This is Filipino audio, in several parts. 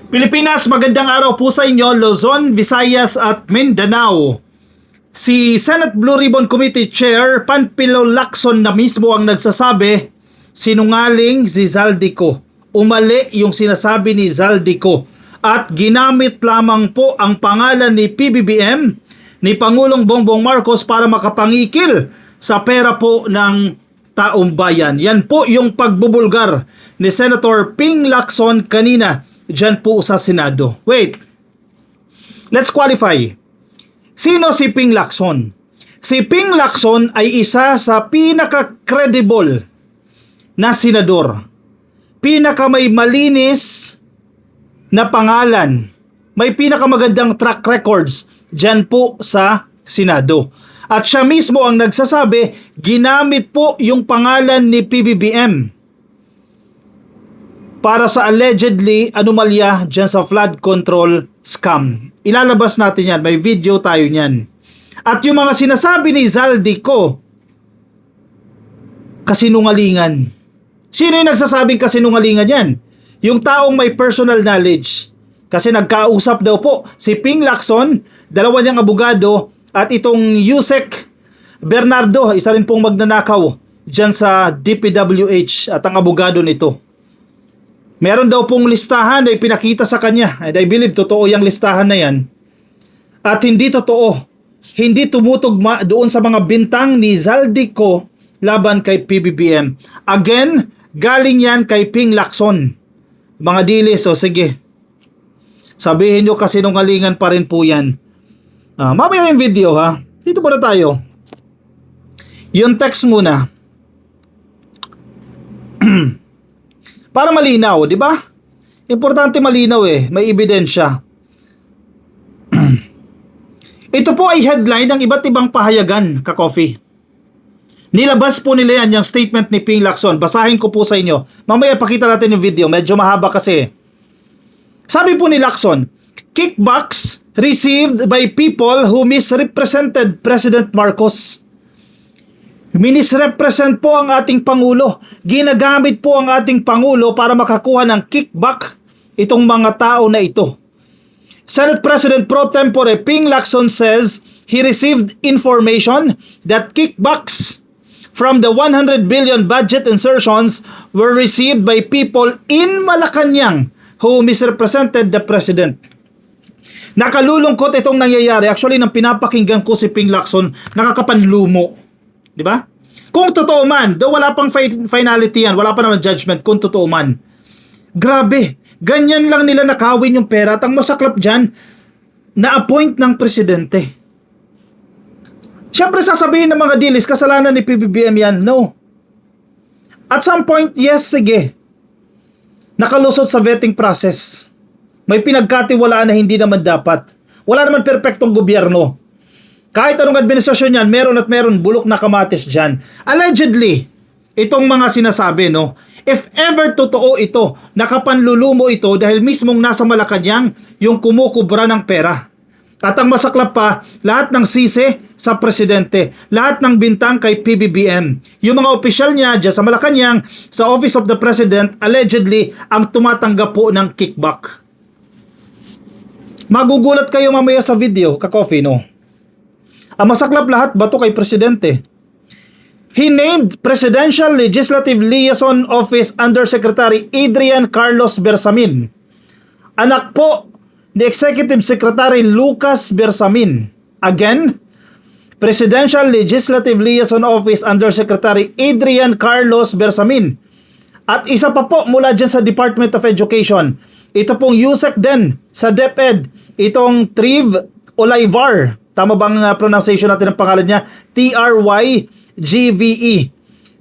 Pilipinas, magandang araw po sa inyo, Luzon, Visayas at Mindanao. Si Senate Blue Ribbon Committee Chair Panfilo Lacson na mismo ang nagsasabi, sinungaling si Zaldico. Umali yung sinasabi ni Zaldico at ginamit lamang po ang pangalan ni PBBM ni Pangulong Bongbong Marcos para makapangikil sa pera po ng taong bayan. Yan po yung pagbubulgar ni Senator Ping Lacson kanina dyan po sa Senado. Wait, let's qualify. Sino si Ping Lacson? Si Ping Lacson ay isa sa pinaka-credible na senador. Pinaka may malinis na pangalan. May pinakamagandang track records dyan po sa Senado. At siya mismo ang nagsasabi, ginamit po yung pangalan ni PBBM para sa allegedly anomalya dyan sa flood control scam. Ilalabas natin yan. May video tayo niyan. At yung mga sinasabi ni Zaldico, kasinungalingan. Sino yung nagsasabing kasinungalingan yan? Yung taong may personal knowledge. Kasi nagkausap daw po si Ping Lacson, dalawa niyang abogado, at itong Yusek Bernardo, isa rin pong magnanakaw dyan sa DPWH at ang abogado nito. Meron daw pong listahan na ipinakita sa kanya. And I believe totoo yung listahan na yan. At hindi totoo. Hindi tumutugma doon sa mga bintang ni Zaldico laban kay PBBM. Again, galing yan kay Ping Lacson. Mga dilis, o sige. Sabihin nyo kasi nungalingan pa rin po yan. Mamaya yung video ha. Dito muna tayo. Yung text muna. Para malinaw, di ba? Importante malinaw may ebidensya. Ito po ay headline ng iba't ibang pahayagan, ka-coffee. Nilabas po nila yan yung statement ni Ping Lacson. Basahin ko po sa inyo. Mamaya pakita natin yung video. Medyo mahaba kasi. Sabi po ni Lacson, kickbacks received by people who misrepresented President Marcos. Minisrepresent po ang ating Pangulo. Ginagamit po ang ating Pangulo para makakuha ng kickback itong mga tao na ito. Senate President Pro Tempore Ping Lacson says he received information that kickbacks from the 100 billion budget insertions were received by people in Malacanang who misrepresented the President. Nakalulungkot itong nangyayari. Actually, nang pinapakinggan ko si Ping Lacson, nakakapanlumo. Di ba? Kung totoo man, daw wala pang finality yan, wala pa naman judgment kung totoo man. Grabe, ganyan lang nila nakawin yung pera at ang masaklap dyan, na-appoint ng presidente. Siyempre sasabihin ng mga dilis, kasalanan ni PBBM yan. No. At some point, yes, sige. Nakalusot sa vetting process. May pinagkatiwalaan na hindi naman dapat. Wala naman perpektong gobyerno. Kahit anong administrasyon yan, meron at meron bulok na kamatis dyan. Allegedly, itong mga sinasabi, no? If ever totoo ito, nakapanlulumo ito dahil mismong nasa Malacanang yung kumukubra ng pera. At ang masaklap pa, lahat ng sisi sa presidente, lahat ng bintang kay PBBM. Yung mga opisyal niya dyan sa Malacanang, sa Office of the President, allegedly, ang tumatanggap po ng kickback. Magugulat kayo mamaya sa video, ka-coffee, no? Ang masaklap lahat, bato kay presidente. He named Presidential Legislative Liaison Office Undersecretary Adrian Carlos Bersamin. Anak po ni Executive Secretary Lucas Bersamin. Again, Presidential Legislative Liaison Office Undersecretary Adrian Carlos Bersamin. At isa pa po mula dyan sa Department of Education. Ito pong USEC din sa DepEd. Itong Triv Olivar. Tama bang pronunciation natin ng pangalan niya? Trygve.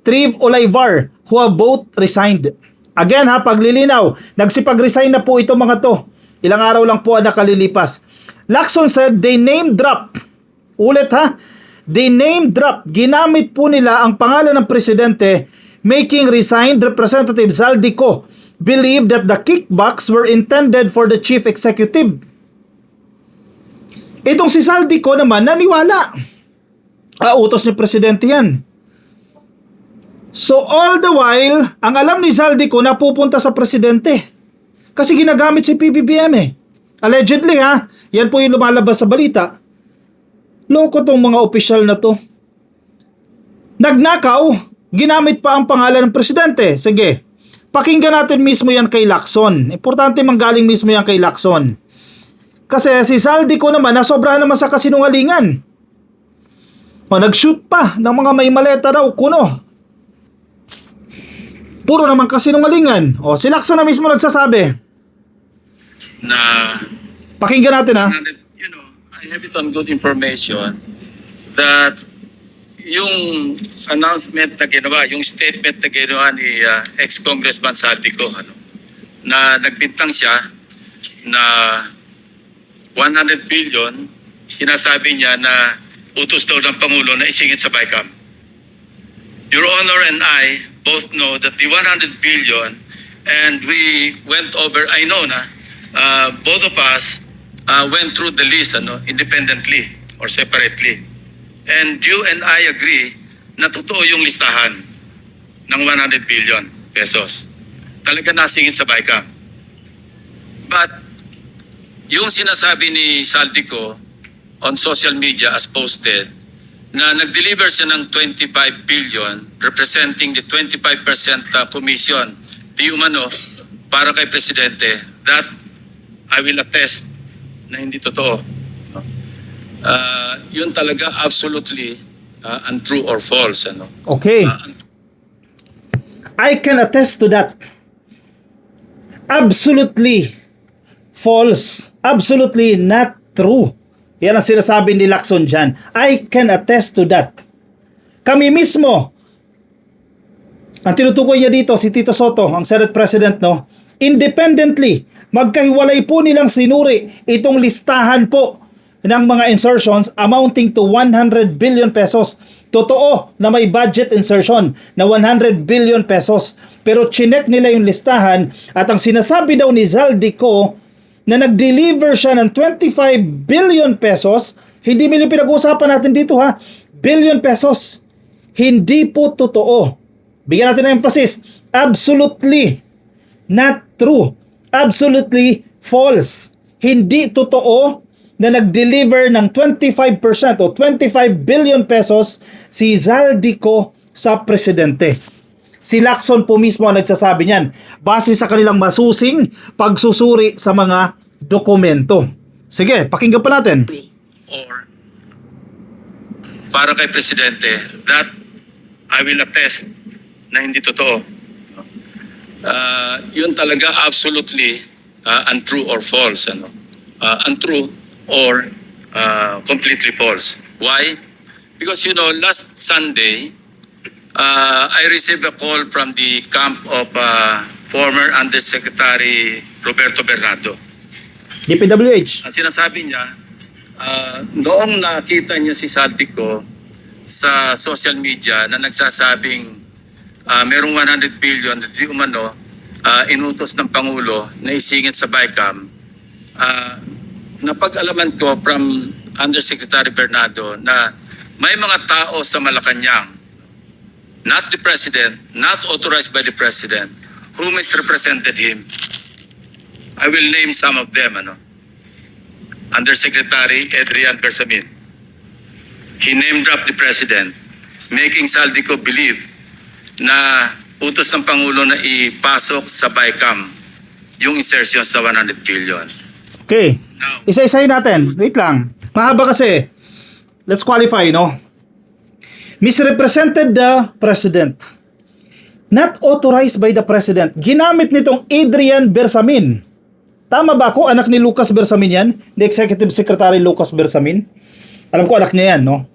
Triv Olivar, who have both resigned. Again ha, paglilinaw, nagsipag-resign na po ito mga to. Ilang araw lang po ang nakalilipas. Lacson said they name drop. Ulit ha, they name drop. Ginamit po nila ang pangalan ng presidente, making resigned Representative Zaldico believe that the kickbacks were intended for the chief executive. Itong si Zaldico naman naniwala. Utos ni presidente yan. So all the while, ang alam ni Zaldico na pupunta sa presidente. Kasi ginagamit si PBBM eh. Allegedly ha, yan po yung lumalabas sa balita. Loko tong mga opisyal na to. Nagnakaw, ginamit pa ang pangalan ng presidente. Sige, pakinggan natin mismo yan kay Lacson. Importante manggaling mismo yan kay Lacson. Kasi si Zaldico naman, nasobrahan naman sa kasinungalingan. O, nag-shoot pa ng mga may maleta raw, kuno. Puro naman kasinungalingan. O, si Lacson na mismo nagsasabi. Na Pakinggan natin ha. you know, I have it on good information that yung announcement na ginawa, yung statement na ginawa ni ex-congressman Saldico, na nagbintang siya na 100 billion, sinasabi niya na utos daw ng Pangulo na isingit sa BICAM. Your Honor and I both know that the 100 billion, and we went over, I know na, both of us went through the list independently or separately. And you and I agree na totoo yung listahan ng 100 billion pesos. Talaga nasingit sa BICAM. But yung sinasabi ni Saldico on social media as posted na nag-deliver siya ng 25 billion representing the 25% commission di umano para kay Presidente, that I will attest na hindi totoo. Yun talaga absolutely untrue or false. Okay. I can attest to that. Absolutely false. Absolutely not true. Yan ang sinasabi ni Lacson dyan. I can attest to that. Kami mismo, ang tinutukoy niya dito, si Tito Soto, ang Senate President, no? Independently, magkahiwalay po nilang sinuri itong listahan po ng mga insertions amounting to 100 billion pesos. Totoo na may budget insertion na 100 billion pesos. Pero chinek nila yung listahan at ang sinasabi daw ni Zaldico na nag-deliver siya ng 25 billion pesos, hindi mo yung pinag-uusapan natin dito ha, billion pesos. Hindi po totoo. Bigyan natin ng emphasis. Absolutely not true. Absolutely false. Hindi totoo na nag-deliver ng 25% o 25 billion pesos si Zaldico sa presidente. Si Lacson po mismo ang nagsasabi niyan base sa kanilang masusing pagsusuri sa mga dokumento. Sige, pakinggan pa natin. Or para kay Presidente, that I will attest na hindi totoo. Yun talaga absolutely untrue or false. Untrue or completely false. Why? Because last Sunday, I received a call from the camp of former Undersecretary Roberto Bernardo. DPWH. Ang sinasabi niya, noong nakita niya si Saldico sa social media na nagsasabing merong 100 billion na di umano inutos ng Pangulo na isingit sa BICAM, napag-alaman ko from Undersecretary Bernardo na may mga tao sa Malacanang, not the President, not authorized by the President, who misrepresented him. I will name some of them. Undersecretary Adrian Bersamin. He name-dropped the President, making Saldico believe na utos ng Pangulo na ipasok sa BICAM yung insertion sa 100 billion. Okay. Isa-isahin natin. Wait lang. Mahaba kasi. Let's qualify, no? Misrepresented the President. Not authorized by the President. Ginamit nitong Adrian Bersamin. Tama ba ako? Anak ni Lucas Bersamin yan? The Executive Secretary Lucas Bersamin? Alam ko anak niya yan, no?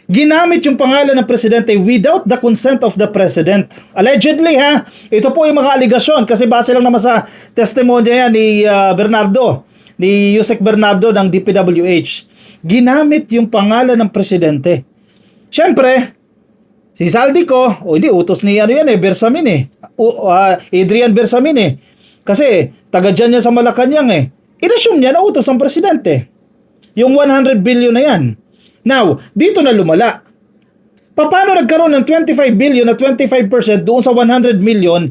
Ginamit yung pangalan ng Presidente without the consent of the President. Allegedly, ha? Ito po yung mga aligasyon kasi base lang naman sa testimonya yan ni Bernardo, ni Yusek Bernardo ng DPWH. Ginamit yung pangalan ng Presidente. Siyempre, si Saldico, hindi, utos ni Bersamin Adrian Bersamin Kasi, taga dyan niya sa Malacanang Inassume niya na utos ng Presidente. Yung 100 billion na yan. Now, dito na lumala. Paano nagkaroon ng 25 billion na 25% doon sa 100 million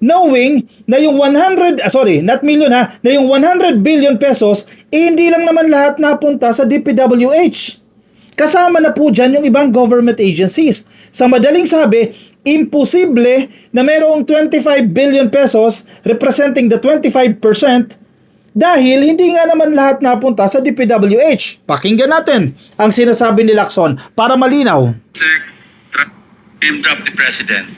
knowing na yung 100, not million ha, na yung 100 billion pesos, hindi lang naman lahat napunta sa DPWH. Kasama na po dyan yung ibang government agencies. Sa madaling sabi, imposible na mayroong 25 billion pesos representing the 25% dahil hindi nga naman lahat napunta sa DPWH. Pakinggan natin ang sinasabi ni Lacson para malinaw. Name drop the President,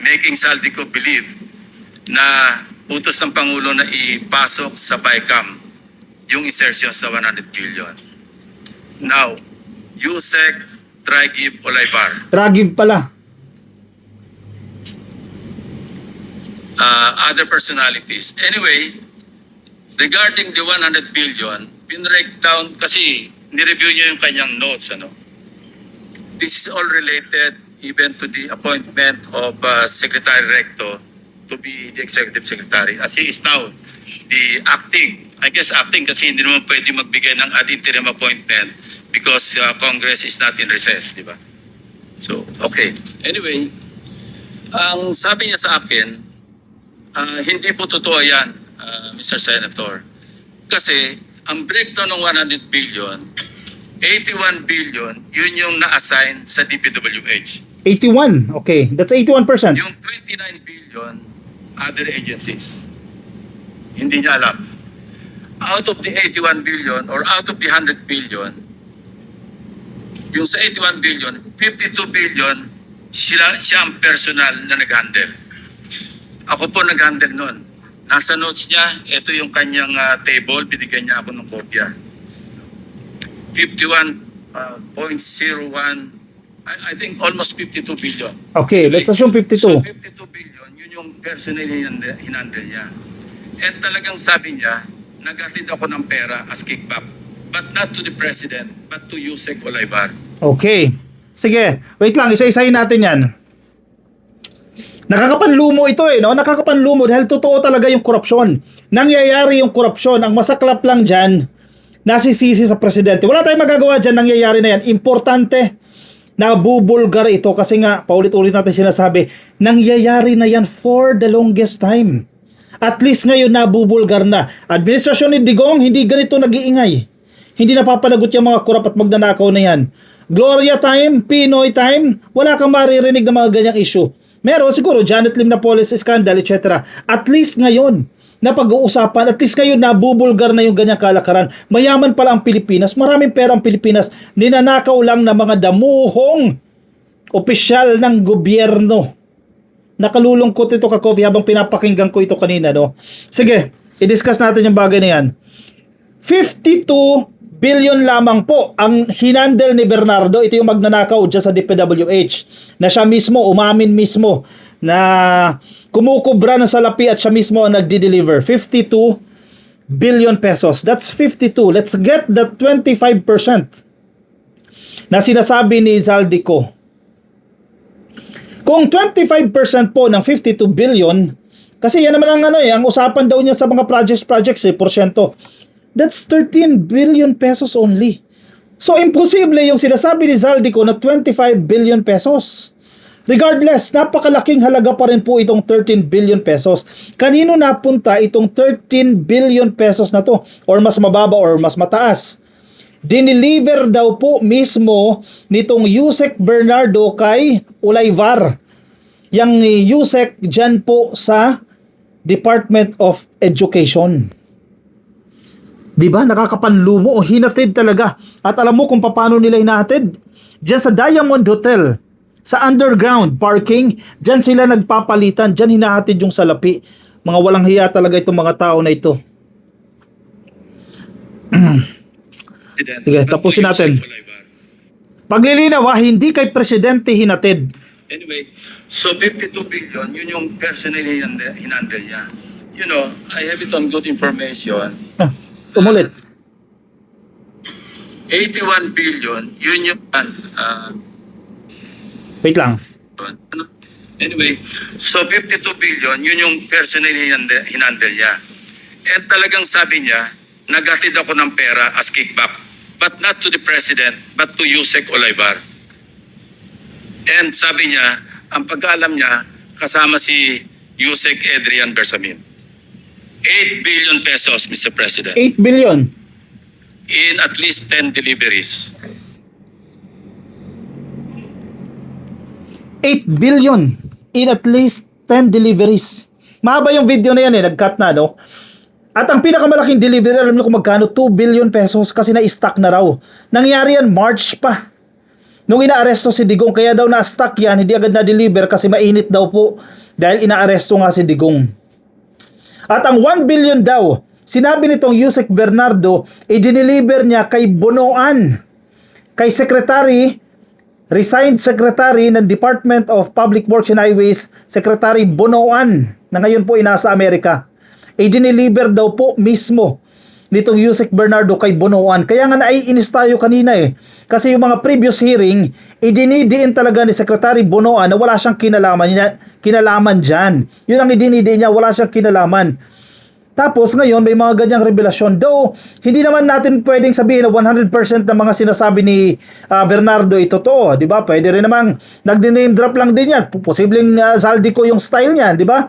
making Saldico believe na utos ng Pangulo na ipasok sa BICAM yung insertion sa 100 billion. Now, Yusek Trigib Olaybar, Ragib pala. other personalities. Anyway, regarding the 100 billion, pinrake down kasi nireview niyo yung kanyang notes. This is all related even to the appointment of Secretary Recto to be the Executive Secretary as he is now the acting. I guess acting kasi hindi naman pwede magbigay ng ad interim appointment because Congress is not in recess, di ba? So, okay. Anyway, ang sabi niya sa akin, hindi po totoo yan, Mr. Senator. Kasi ang breakdown ng 100 billion, 81 billion, yun yung na-assign sa DPWH. 81, okay. That's 81%. Yung 29 billion, other agencies. Hindi niya alam. Out of the 81 billion or out of the 100 billion, yung sa 81 billion, 52 billion, siya ang personal na nag-handle. Ako po nag-handle nun. Nasa notes niya, ito yung kanyang table, binigyan niya ako ng kopya. 51.01, I think almost 52 billion. Okay, let's assume 52. So 52 billion, yun yung personal hinandle niya. And talagang sabi niya, naghatid ako ng pera as kickback. But not to the President, but to Yusek Olaybar. Okay. Sige, wait lang, isa-isahin natin yan. Nakakapanlumo ito no? Nakakapanlumo dahil totoo talaga yung korupsyon. Nangyayari yung korupsyon. Ang masaklap lang dyan, nasisisi sa presidente. Wala tayong magagawa dyan, nangyayari na yan. Importante, nabubulgar ito kasi nga, paulit-ulit natin sinasabi, nangyayari na yan for the longest time. At least ngayon nabubulgar na. Administrasyon ni Digong, hindi ganito nag-iingay. Hindi napapalagot yung mga kurap at magnanakaw na yan. Gloria time, Pinoy time, wala kang maririnig na mga ganyang issue. Meron siguro, Janet Lim na police scandal, etc. At least ngayon, napag-uusapan, at least ngayon nabubulgar na yung ganyang kalakaran. Mayaman pala ang Pilipinas, maraming pera ang Pilipinas, ninanakaw lang na mga damuhong opisyal ng gobyerno. Nakalulungkot ito ka-coffee habang pinapakinggan ko ito kanina, no? Sige, i-discuss natin yung bagay na yan. 52 billion lamang po ang hinandle ni Bernardo. Ito yung magnanakaw dyan sa DPWH na siya mismo, umamin mismo na kumukubra ng salapi at siya mismo ang nagdi-deliver. 52 billion pesos. That's 52. Let's get the 25% na sinasabi ni Zaldico. Kung 25% po ng 52 billion, kasi yan naman ang ang usapan daw niya sa mga projects porsyento. That's 13 billion pesos only. So imposible yung sinasabi ni Zaldico na 25 billion pesos. Regardless, napakalaking halaga pa rin po itong 13 billion pesos. Kanino napunta itong 13 billion pesos na to? Or mas mababa or mas mataas? Dineliver daw po mismo nitong Yusek Bernardo kay Olayvar. Yang Yusek dyan po sa Department of Education. Diba? Nakakapanlumo o hinatid talaga. At alam mo kung paano nila hinatid? Diyan sa Diamond Hotel, sa underground parking, diyan sila nagpapalitan, diyan hinahatid yung salapi. Mga walang hiya talaga itong mga tao na ito. Sige, tapusin natin. Paglilinaw, hindi kay presidente hinatid. Anyway, so 52 billion, yun yung personal hinandle niya. You know, I have it on good information. Umulit. 81 billion, yun yung Wait lang. anyway, so 52 billion, yun yung personal hinandle niya. And talagang sabi niya, naghatid ako ng pera as kickback. But not to the President, but to Yusek Olaybar. And sabi niya, ang pag-aalam niya, kasama si Yusek Adrian Bersamin. 8 billion pesos, Mr. President, 8 billion. in at least 10 deliveries. 8 billion in at least 10 deliveries. Mahaba yung video na yan nag-cut na, no? At ang pinakamalaking delivery, alam niyo kung magkano? 2 billion pesos kasi na-stock na raw. Nangyari yan March pa. Nung inaaresto si Digong, kaya daw na-stock yan, hindi agad na-deliver kasi mainit daw po dahil inaaresto nga si Digong. At ang 1 billion daw, sinabi nitong Yusek Bernardo, i-deliver niya kay Bonoan, kay resigned Secretary ng Department of Public Works and Highways, Secretary Bonoan, na ngayon po inasa Amerika. I-deliver daw po mismo nitong Yusek Bernardo kay Bonoan. Kaya nga naiinis tayo kanina kasi yung mga previous hearing, idinidiin talaga ni Secretary Bonoan na wala siyang kinalaman dyan. Yun ang idinidiin niya, wala siyang kinalaman. Tapos ngayon may mga ganyang revelasyon. Though hindi naman natin pwedeng sabihin na 100% ng mga sinasabi ni Bernardo ay totoo, 'di ba? Pwede rin namang nagdi-name drop lang din 'yan. Posibleng Zaldico yung style niyan, 'di ba?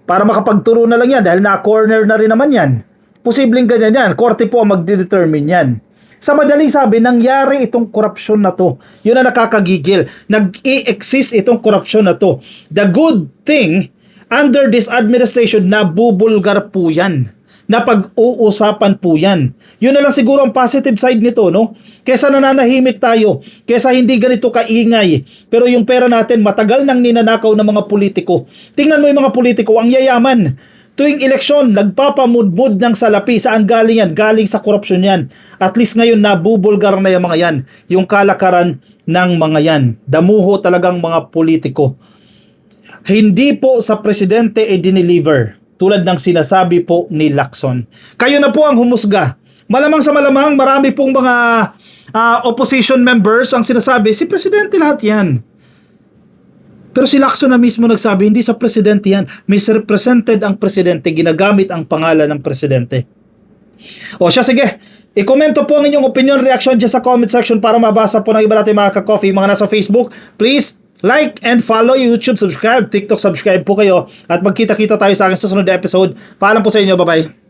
Para makapagturo na lang 'yan dahil na-corner na rin naman 'yan. Posibleng ganyan 'yan. Korte po ang magde-determine 'yan. Sa madaling sabi, nangyari itong korupsyon na to. Yun ang nakakagigil. Nag-i-exist itong korupsyon na to. The good thing, under this administration, nabubulgar po yan. Napag-uusapan po yan. Yun na lang siguro ang positive side nito, no? Kesa nananahimik tayo, kesa hindi ganito kaingay. Pero yung pera natin, matagal nang ninanakaw ng mga politiko. Tingnan mo yung mga politiko, ang yayaman. Tuwing eleksyon, nagpapamudmud ng salapi. Saan galing yan? Galing sa korupsyon yan. At least ngayon, nabubulgar na yung mga yan. Yung kalakaran ng mga yan. Damuho talagang mga politiko. Hindi po sa presidente i-deliver tulad ng sinasabi po ni Lacson. Kayo na po ang humusga. Malamang sa malamang marami pong mga opposition members ang sinasabi, si presidente lahat yan. Pero si Lacson na mismo nagsabi, hindi sa presidente yan. Misrepresented ang presidente, ginagamit ang pangalan ng presidente. O siya, sige. I-komento po ang inyong opinion, reaction dyan sa comment section para mabasa po ng iba natin mga ka-coffee. Mga nasa Facebook, please like and follow YouTube, subscribe, TikTok, subscribe po kayo. At magkita-kita tayo sa aking susunod na episode. Paalam po sa inyo, bye-bye.